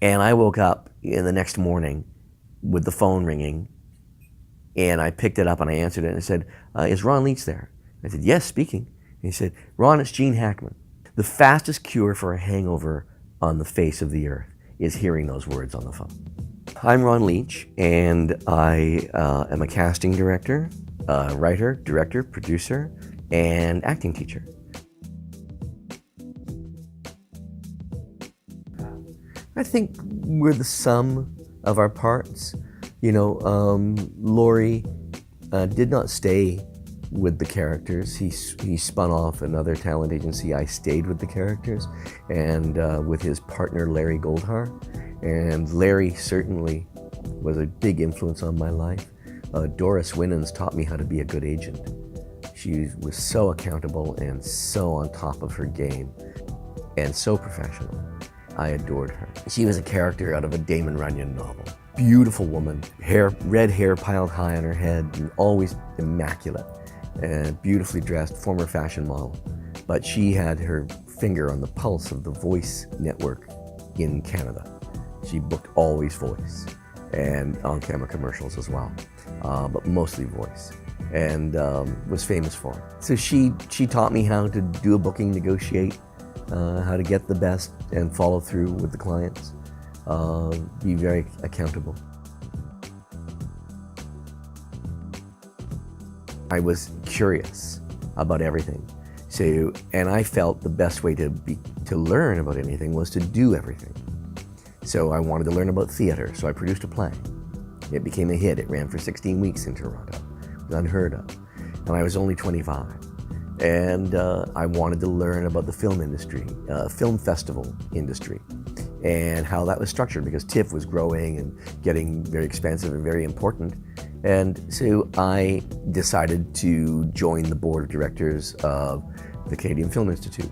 And I woke up in the next morning with the phone ringing, and I picked it up and I answered it and I said, is Ron Leach there? I said, yes, speaking. And he said, Ron, it's Gene Hackman. The fastest cure for a hangover on the face of the earth is hearing those words on the phone. I'm Ron Leach, and I am a casting director, writer, director, producer, and acting teacher. I think we're the sum of our parts. You know, Laurie did not stay with the characters. He spun off another talent agency. I stayed with the characters and with his partner, Larry Goldhar. And Larry certainly was a big influence on my life. Doris Winans taught me how to be a good agent. She was so accountable and so on top of her game and so professional. I adored her. She was a character out of a Damon Runyon novel. Beautiful woman, red hair piled high on her head, and always immaculate, and beautifully dressed, former fashion model. But she had her finger on the pulse of the Voice network in Canada. She booked always Voice, and on-camera commercials as well, but mostly Voice, and was famous for it. So she taught me how to do a booking, negotiate, how to get the best and follow through with the clients, be very accountable. I was curious about everything. So, and I felt the best way to learn about anything was to do everything. So I wanted to learn about theater, so I produced a play. It became a hit. It ran for 16 weeks in Toronto. It was unheard of. And I was only 25. And I wanted to learn about the film industry, film festival industry, and how that was structured, because TIFF was growing and getting very expensive and very important. And so I decided to join the board of directors of the Canadian Film Institute,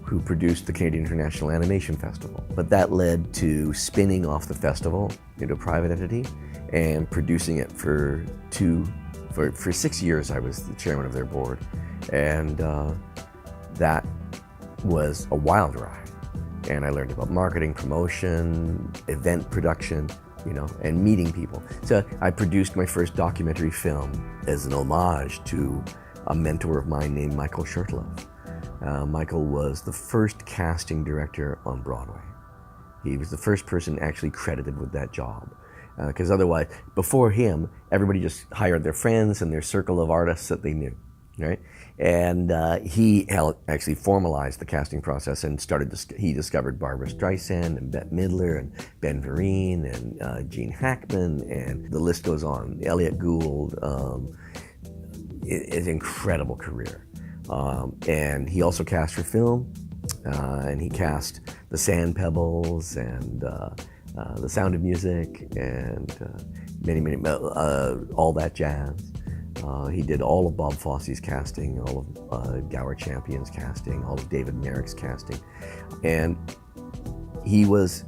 who produced the Canadian International Animation Festival. But that led to spinning off the festival into a private entity and producing it for 6 years. I was the chairman of their board. And that was a wild ride. And I learned about marketing, promotion, event production, you know, and meeting people. So I produced my first documentary film as an homage to a mentor of mine named Michael Shurtleff. Michael was the first casting director on Broadway. He was the first person actually credited with that job. Because otherwise, before him, everybody just hired their friends and their circle of artists that they knew, right? And he actually formalized the casting process and he discovered Barbra Streisand and Bette Midler and Ben Vereen and Gene Hackman, and the list goes on. Elliot Gould, it's an incredible career. And he also cast for film, and he cast The Sand Pebbles and The Sound of Music and many, all that jazz. He did all of Bob Fosse's casting, all of Gower Champion's casting, all of David Merrick's casting. And he was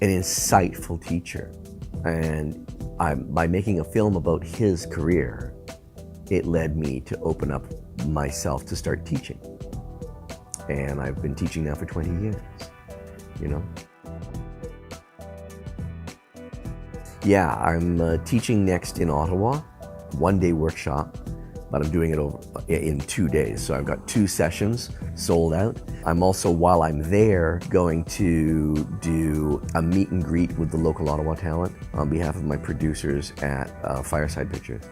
an insightful teacher. And by making a film about his career, it led me to open up myself to start teaching. And I've been teaching now for 20 years, you know? Yeah, I'm teaching next in Ottawa, one-day workshop, but I'm doing it in 2 days. So I've got 2 sessions sold out. I'm also, while I'm there, going to do a meet and greet with the local Ottawa talent on behalf of my producers at Fireside Pictures.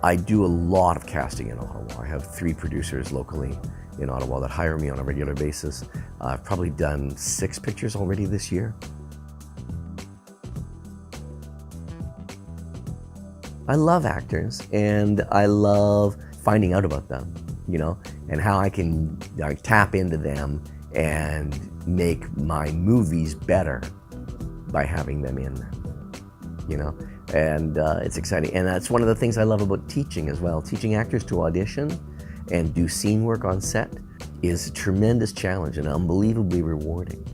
I do a lot of casting in Ottawa. I have 3 producers locally in Ottawa that hire me on a regular basis. I've probably done 6 pictures already this year. I love actors, and I love finding out about them, you know, and how I can tap into them and make my movies better by having them in them, you know. And it's exciting. And that's one of the things I love about teaching as well. Teaching actors to audition and do scene work on set is a tremendous challenge and unbelievably rewarding.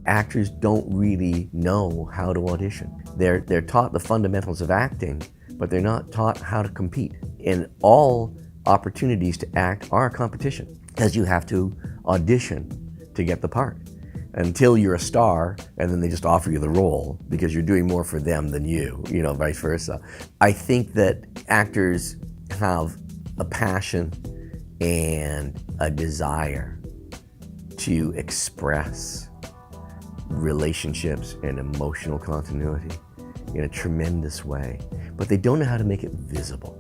Actors don't really know how to audition. They're taught the fundamentals of acting, but they're not taught how to compete. And all opportunities to act are a competition, because you have to audition to get the part until you're a star, and then they just offer you the role because you're doing more for them than you, vice versa. I think that actors have a passion and a desire to express relationships and emotional continuity in a tremendous way, but they don't know how to make it visible.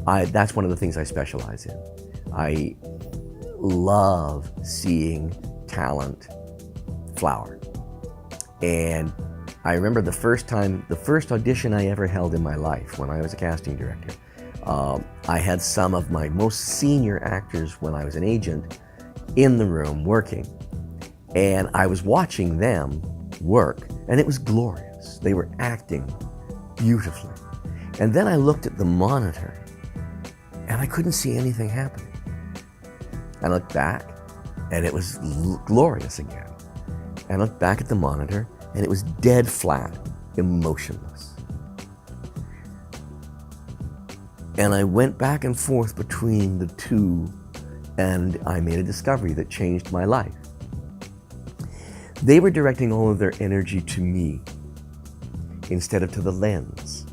That's one of the things I specialize in. I love seeing talent flower. And I remember the first audition I ever held in my life when I was a casting director. I had some of my most senior actors when I was an agent in the room working. And I was watching them work, and it was glorious. They were acting beautifully. And then I looked at the monitor, and I couldn't see anything happening. I looked back, and it was glorious again. I looked back at the monitor, and it was dead flat, emotionless. And I went back and forth between the two, and I made a discovery that changed my life. They were directing all of their energy to me instead of to the lens.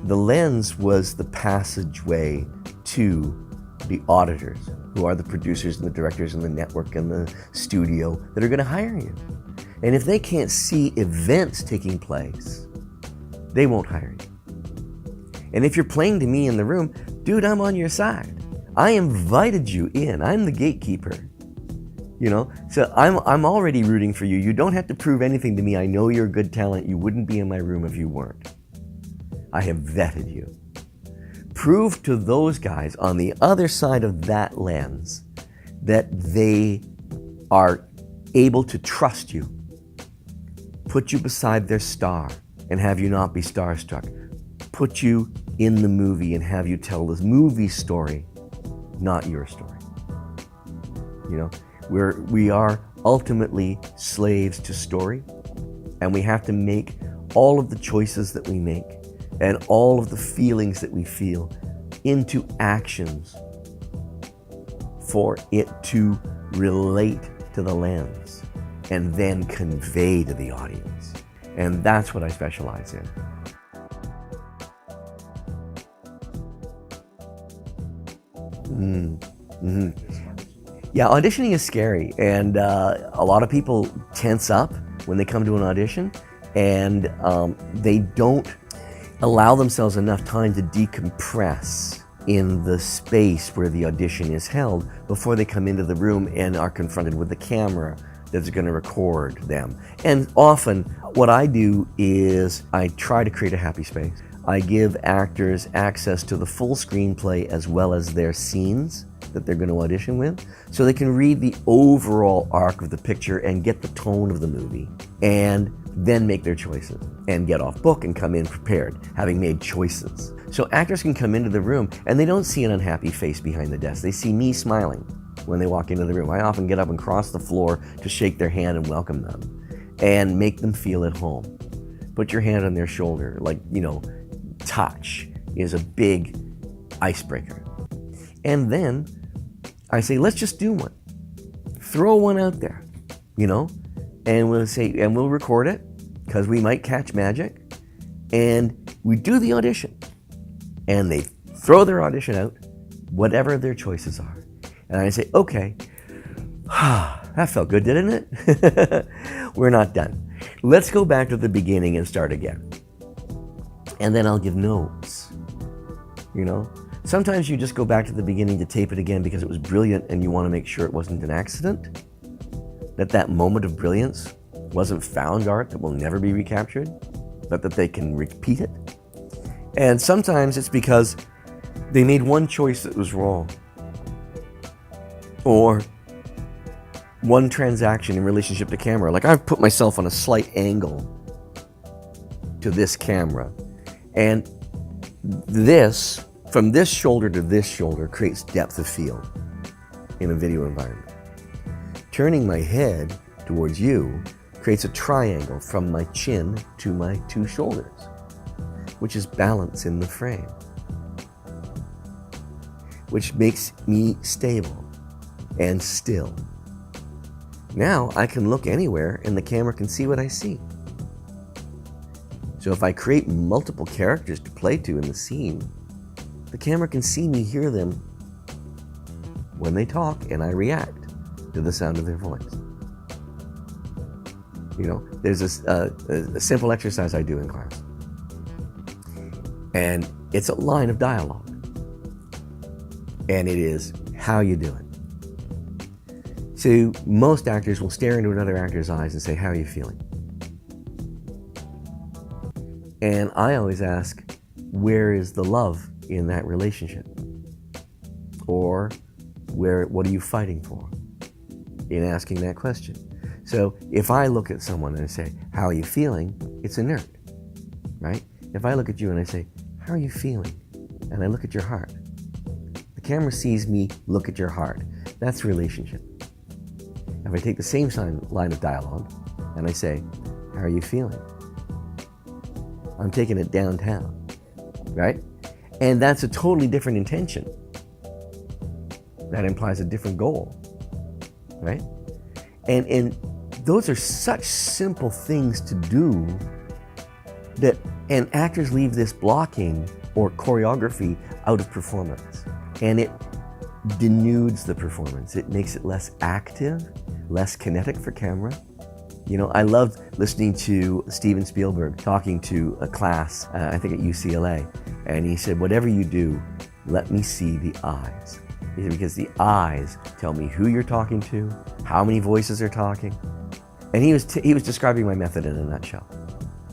The lens was the passageway to the auditors, who are the producers and the directors and the network and the studio that are going to hire you. And if they can't see events taking place, they won't hire you. And if you're playing to me in the room, dude, I'm on your side. I invited you in. I'm the gatekeeper. So I'm already rooting for you. You don't have to prove anything to me. I know you're good talent. You wouldn't be in my room if you weren't. I have vetted you. Prove to those guys on the other side of that lens that they are able to trust you. Put you beside their star and have you not be starstruck. Put you in the movie and have you tell the movie story, not your story. We are ultimately slaves to story, and we have to make all of the choices that we make and all of the feelings that we feel into actions for it to relate to the lens and then convey to the audience. And that's what I specialize in. Yeah, auditioning is scary, and a lot of people tense up when they come to an audition, and they don't allow themselves enough time to decompress in the space where the audition is held before they come into the room and are confronted with the camera that's going to record them. And often what I do is I try to create a happy space. I give actors access to the full screenplay as well as their scenes that they're going to audition with, so they can read the overall arc of the picture and get the tone of the movie, and then make their choices and get off book and come in prepared, having made choices. So actors can come into the room and they don't see an unhappy face behind the desk. They see me smiling when they walk into the room. I often get up and cross the floor to shake their hand and welcome them and make them feel at home. Put your hand on their shoulder, touch is a big icebreaker. And then I say, let's just do one. Throw one out there, and we'll record it, because we might catch magic. And we do the audition. And they throw their audition out, whatever their choices are. And I say, okay, that felt good, didn't it? We're not done. Let's go back to the beginning and start again. And then I'll give notes, Sometimes you just go back to the beginning to tape it again because it was brilliant and you want to make sure it wasn't an accident, that moment of brilliance wasn't found art that will never be recaptured, but that they can repeat it. And sometimes it's because they made one choice that was wrong, or one transaction in relationship to camera. Like, I've put myself on a slight angle to this camera, and this, from this shoulder to this shoulder, creates depth of field in a video environment. Turning my head towards you creates a triangle from my chin to my two shoulders, which is balance in the frame. which makes me stable and still. Now I can look anywhere and the camera can see what I see. So if I create multiple characters to play to in the scene, the camera can see me, hear them when they talk, and I react to the sound of their voice. You know, there's a simple exercise I do in class, and it's a line of dialogue, and it is, how you doing? So most actors will stare into another actor's eyes and say, how are you feeling? And I always ask, where is the love in that relationship? Or what are you fighting for in asking that question? So if I look at someone and I say, how are you feeling? It's inert, right? If I look at you and I say, how are you feeling? And I look at your heart. The camera sees me look at your heart. That's relationship. If I take the same line of dialogue and I say, how are you feeling? I'm taking it downtown, right? And that's a totally different intention. That implies a different goal, right? And those are such simple things to do and actors leave this blocking or choreography out of performance. And it denudes the performance. It makes it less active, less kinetic for camera. You know, I loved listening to Steven Spielberg talking to a class, I think at UCLA, and he said, whatever you do, let me see the eyes. He said, because the eyes tell me who you're talking to, how many voices are talking. And he was describing my method in a nutshell.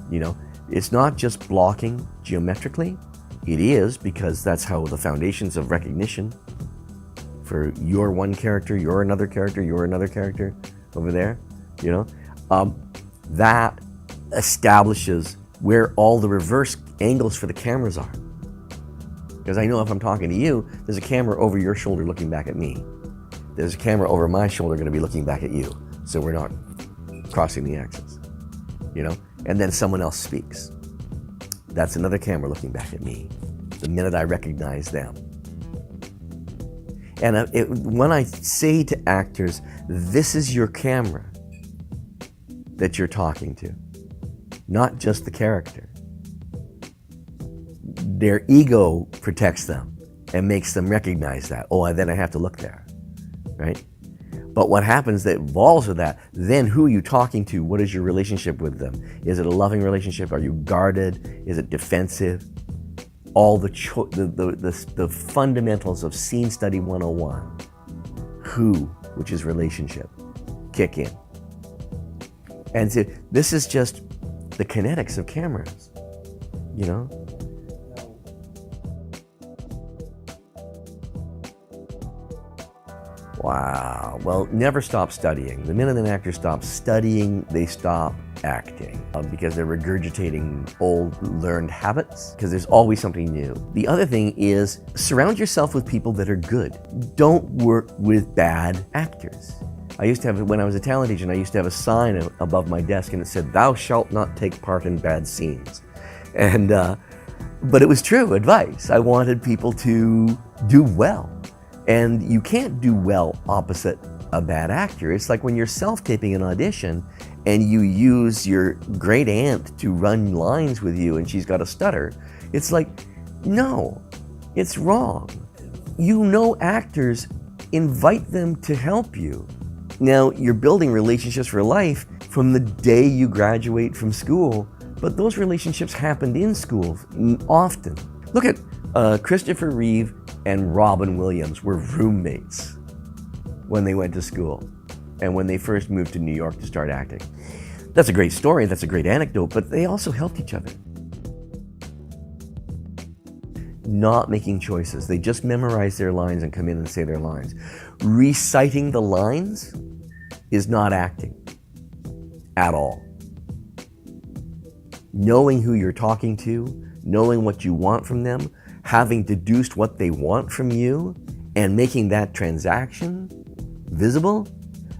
You know, it's not just blocking geometrically. It is, because that's how the foundations of recognition for you're one character, you're another character, you're another character over there, you know, that establishes where all the reverse angles for the cameras are. Because I know if I'm talking to you, there's a camera over your shoulder looking back at me. There's a camera over my shoulder going to be looking back at you. So we're not crossing the axis, you know? And then someone else speaks. That's another camera looking back at me the minute I recognize them. And when I say to actors, this is your camera that you're talking to, not just the character. Their ego protects them and makes them recognize that. Oh, then I have to look there, right? But what happens that evolves with that, then who are you talking to? What is your relationship with them? Is it a loving relationship? Are you guarded? Is it defensive? All the fundamentals of Scene Study 101, who, which is relationship, kick in. And so this is just the kinetics of cameras, you know? Wow. Well, never stop studying. The minute an actor stops studying, they stop acting because they're regurgitating old learned habits, because there's always something new. The other thing is surround yourself with people that are good. Don't work with bad actors. I used to have, when I was a talent agent, I used to have a sign above my desk and it said, "Thou shalt not take part in bad scenes." And, but it was true advice. I wanted people to do well. And you can't do well opposite a bad actor. It's like when you're self-taping an audition and you use your great aunt to run lines with you and she's got a stutter. It's like, no, it's wrong. You know actors, invite them to help you. Now, you're building relationships for life from the day you graduate from school, but those relationships happened in school often. Look at Christopher Reeve and Robin Williams were roommates when they went to school and when they first moved to New York to start acting. That's a great story, that's a great anecdote, but they also helped each other. Not making choices. They just memorize their lines and come in and say their lines. Reciting the lines is not acting at all. Knowing who you're talking to, knowing what you want from them, having deduced what they want from you, and making that transaction visible,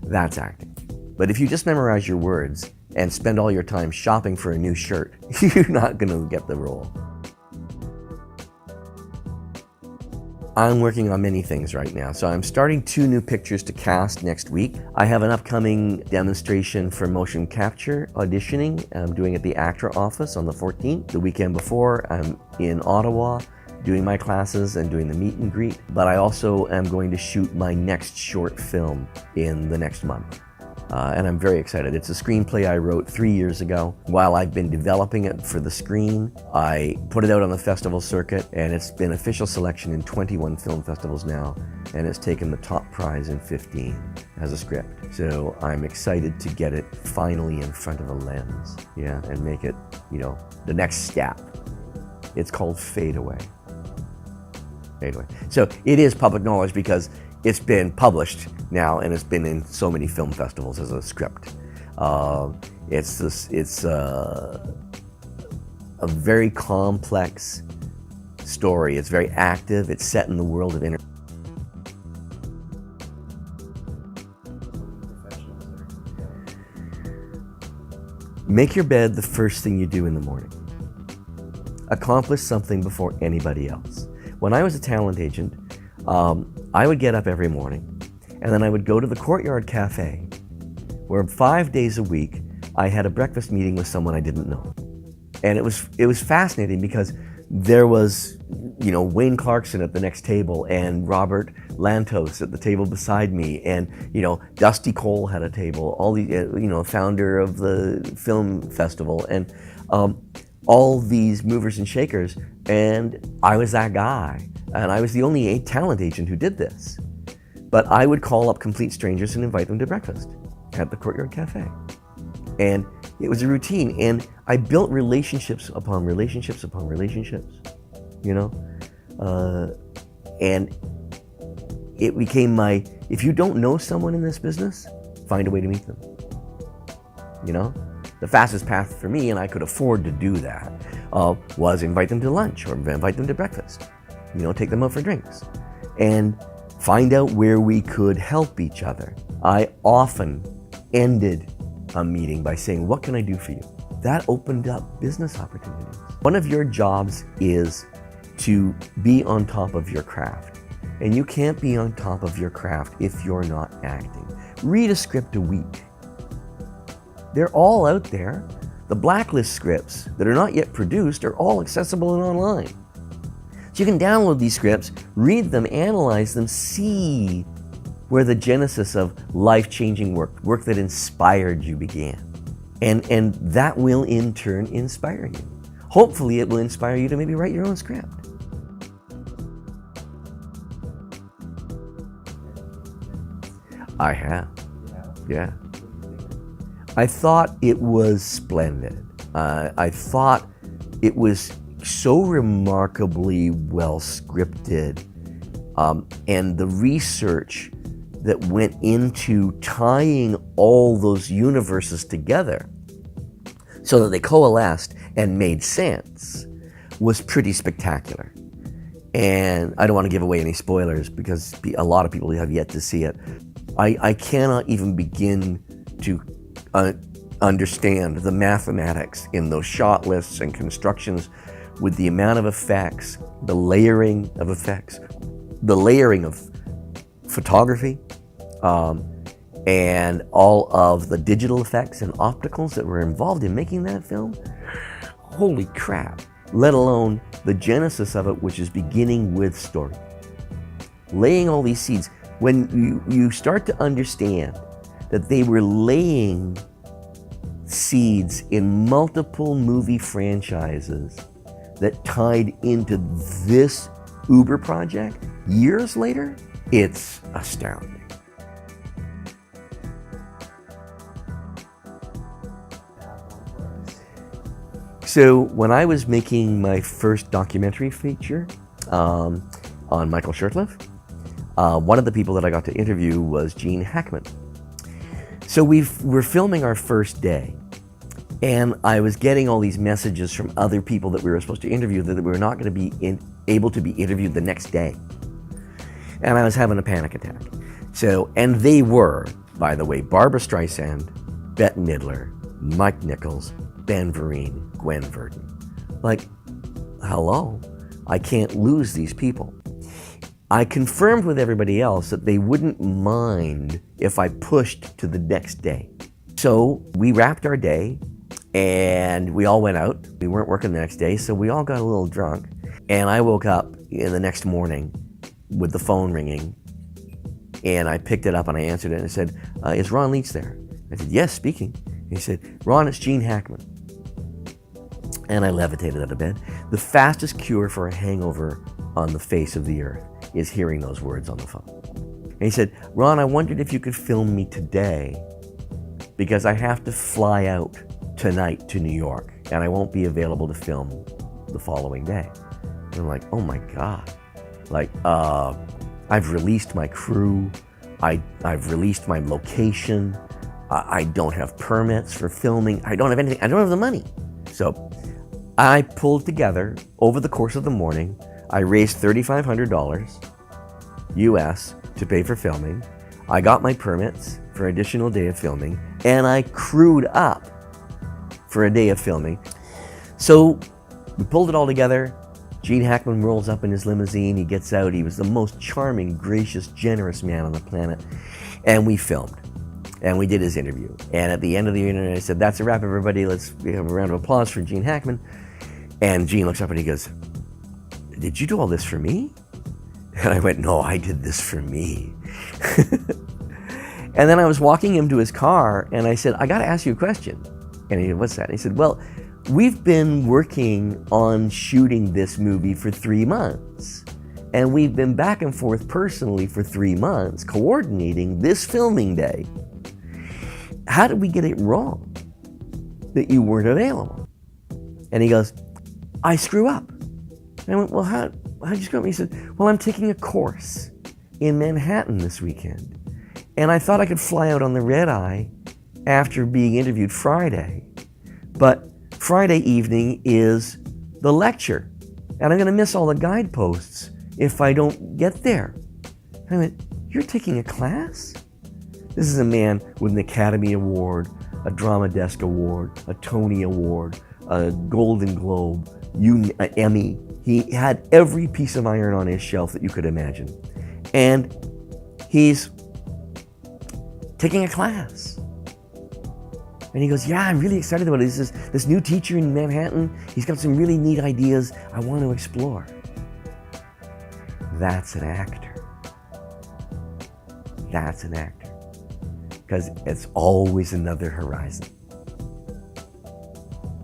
that's acting. But if you just memorize your words and spend all your time shopping for a new shirt, you're not going to get the role. I'm working on many things right now. So I'm starting 2 new pictures to cast next week. I have an upcoming demonstration for motion capture auditioning I'm doing at the Actor office on the 14th. The weekend before, I'm in Ottawa doing my classes and doing the meet and greet. But I also am going to shoot my next short film in the next month. And I'm very excited. It's a screenplay I wrote 3 years ago. While I've been developing it for the screen, I put it out on the festival circuit, and it's been official selection in 21 film festivals now, and it's taken the top prize in 15 as a script. So I'm excited to get it finally in front of a lens, yeah, and make it, you know, the next step. It's called Fade Away. Fade Away. So it is public knowledge because it's been published now, and it's been in so many film festivals as a script. It's a very complex story. It's very active. It's set in the world of Make your bed the first thing you do in the morning. Accomplish something before anybody else. When I was a talent agent, I would get up every morning, and then I would go to the Courtyard Cafe, where 5 days a week I had a breakfast meeting with someone I didn't know. And it was fascinating because there was, you know, Wayne Clarkson at the next table and Robert Lantos at the table beside me, and, you know, Dusty Cole had a table, all the, you know, founder of the film festival, and all these movers and shakers, and I was that guy. And I was the only talent agent who did this. But I would call up complete strangers and invite them to breakfast at the Courtyard Cafe. And it was a routine. And I built relationships upon relationships upon relationships, you know? And it became if you don't know someone in this business, find a way to meet them, you know? The fastest path for me, and I could afford to do that, was invite them to lunch or invite them to breakfast. You know, take them out for drinks and find out where we could help each other. I often ended a meeting by saying, "What can I do for you?" That opened up business opportunities. One of your jobs is to be on top of your craft. And you can't be on top of your craft if you're not acting. Read a script a week. They're all out there. The blacklist scripts that are not yet produced are all accessible and online. So you can download these scripts, read them, analyze them, see where the genesis of life-changing work that inspired you began. And that will in turn inspire you. Hopefully it will inspire you to maybe write your own script. I have, yeah. I thought it was splendid. I thought it was so remarkably well scripted, and the research that went into tying all those universes together so that they coalesced and made sense was pretty spectacular. And I don't want to give away any spoilers because a lot of people have yet to see it. I cannot even begin to understand the mathematics in those shot lists and constructions with the amount of effects, the layering of effects, the layering of photography, and all of the digital effects and opticals that were involved in making that film. Holy crap, let alone the genesis of it, which is beginning with story. Laying all these seeds. When you start to understand that they were laying seeds in multiple movie franchises that tied into this Uber project years later, it's astounding. So when I was making my first documentary feature on Michael Shurtleff, one of the people that I got to interview was Gene Hackman. So we're filming our first day, and I was getting all these messages from other people that we were supposed to interview that we were not going to be able to be interviewed the next day. And I was having a panic attack. So, and they were, by the way, Barbara Streisand, Bette Midler, Mike Nichols, Ben Vereen, Gwen Verdon. Like, hello, I can't lose these people. I confirmed with everybody else that they wouldn't mind if I pushed to the next day. So we wrapped our day and we all went out. We weren't working the next day, so we all got a little drunk. And I woke up in the next morning with the phone ringing, and I picked it up and I answered it and I said, is Ron Leach there? I said, yes, speaking. And he said, Ron, it's Gene Hackman. And I levitated out of bed. The fastest cure for a hangover on the face of the earth is hearing those words on the phone. And he said, Ron, I wondered if you could film me today because I have to fly out tonight to New York and I won't be available to film the following day. And I'm like, oh my God. Like, I've released my crew. I've released my location. I don't have permits for filming. I don't have anything. I don't have the money. So I pulled together over the course of the morning. I raised $3,500 US to pay for filming. I got my permits for an additional day of filming, and I crewed up for a day of filming. So we pulled it all together. Gene Hackman rolls up in his limousine. He gets out. He was the most charming, gracious, generous man on the planet. And we filmed. And we did his interview. And at the end of the interview, I said, that's a wrap, everybody. Let's have a round of applause for Gene Hackman. And Gene looks up and he goes, did you do all this for me? And I went, no, I did this for me. And then I was walking him to his car and I said, I got to ask you a question. And he said, what's that? And he said, well, we've been working on shooting this movie for 3 months. And we've been back and forth personally for 3 months, coordinating this filming day. How did we get it wrong that you weren't available? And he goes, I screw up. And I went, well, how'd you screw up? And he said, well, I'm taking a course in Manhattan this weekend. And I thought I could fly out on the red eye after being interviewed Friday. But Friday evening is the lecture. And I'm going to miss all the guideposts if I don't get there. And I went, you're taking a class? This is a man with an Academy Award, a Drama Desk Award, a Tony Award, a Golden Globe, an Emmy. He had every piece of iron on his shelf that you could imagine. And he's taking a class. And he goes, yeah, I'm really excited about it. This new teacher in Manhattan, he's got some really neat ideas I want to explore. That's an actor. That's an actor. Because it's always another horizon.